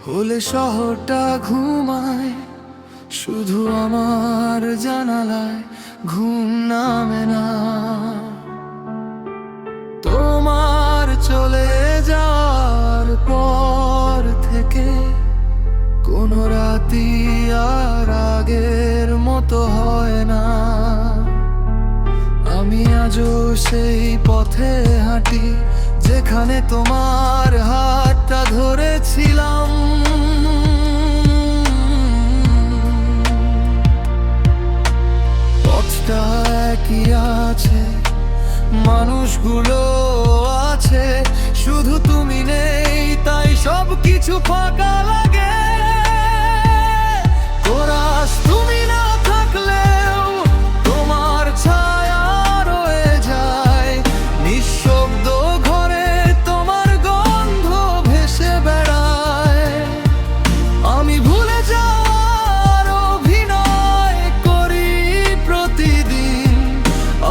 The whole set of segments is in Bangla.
হলে শহরটা ঘুমায়, শুধু আমার জানালায় ঘুম নামে না। তোমার চলে যাওয়ার পর থেকে কোনো রাতি আর আগের মতো হয় না। আমি আজও সেই পথে হাঁটি যেখানে তোমার হাতটা ধরেছিলাম। পথটা একই আছে, মানুষগুলো আছে, শুধু তুমি নেই, তাই সব কিছু ফাঁকা লাগে। কোরাস তুমি না থাকলেও তোমার ছায়া রয়ে যায় নিঃশব্দ ঘরে, তোমার গন্ধ ভেসে বেড়ায়। আমি ভুলে যাওয়ার অভিনয় করি প্রতিদিন,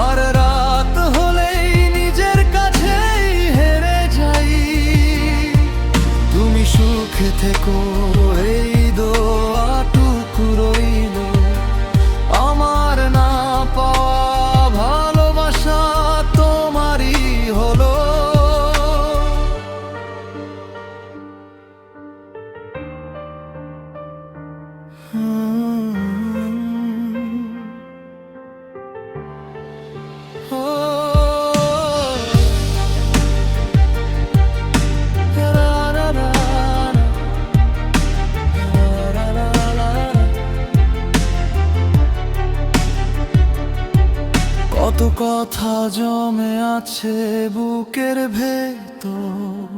আর রাত হলেই নিজের কাছেই হেরে যাই। তুমি সুখে থেকো, এই দোয়াটুকু রইল। আমার না পাওয়া ভালোবাসা তোমারই হলো। কত কথা জমে আছে বুকের ভেতর,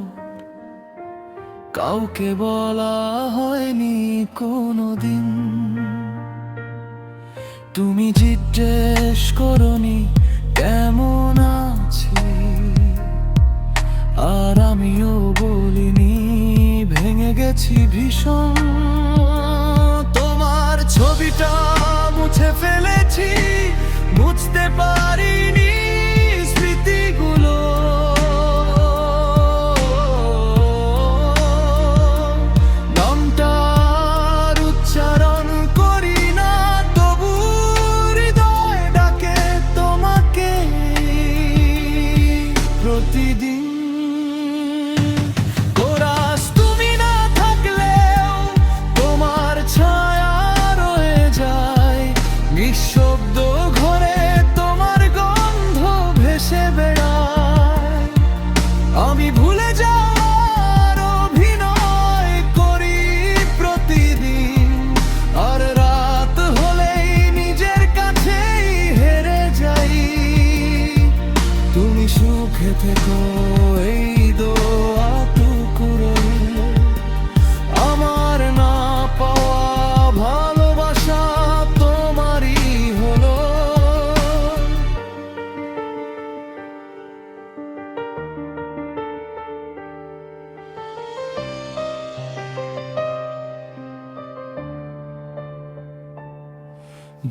কাউকে বলা হয়নি কোনোদিন। তুমি জিজ্ঞেস করনি কেমন আছি, আর আমিও বলিনি ভেঙে গেছি ভীষণ। তোমার ছবিটা মুছে ফেলেছি, বুঝতে পারিনি স্মৃতিগুলো। নামটার উচ্চারণ করি না, তবু হৃদয় ডাকে তোমাকে প্রতিদিন। কোরাস তুমি না থাকলেও তোমার ছায়া রয়ে যায় নিঃশব্দ ঘরে, তোমার গন্ধ ভেসে বেড়ায়। আমি ভুলে যাওয়ার অভিনয় করি প্রতিদিন, আর রাত হলেই নিজের কাছেই হেরে যাই। তুমি সুখে থেকো, এই দোয়াটুকু রইল। আমার না পাওয়া ভালোবাসা তোমারই হলো।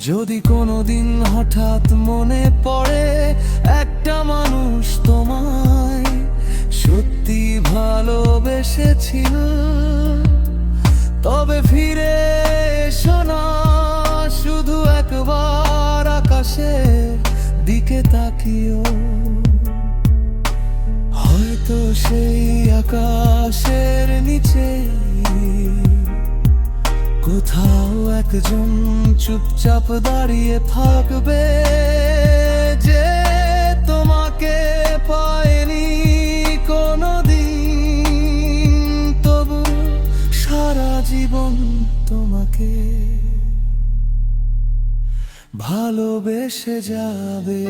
যদি কোনোদিন হঠাৎ মনে পড়ে একটা মানুষ তোমায় সত্যি ভালোবেসেছিল, তবে ফিরে এসো না, শুধু একবার আকাশের দিকে তাকিও। হয়তো সেই আকাশের নিচে কোথাও একজন চুপচাপ দাঁড়িয়ে থাকবে, যে তোমাকে পায়নি কোনোদিন, তবু সারা জীবন তোমাকে ভালোবেসে যাবে।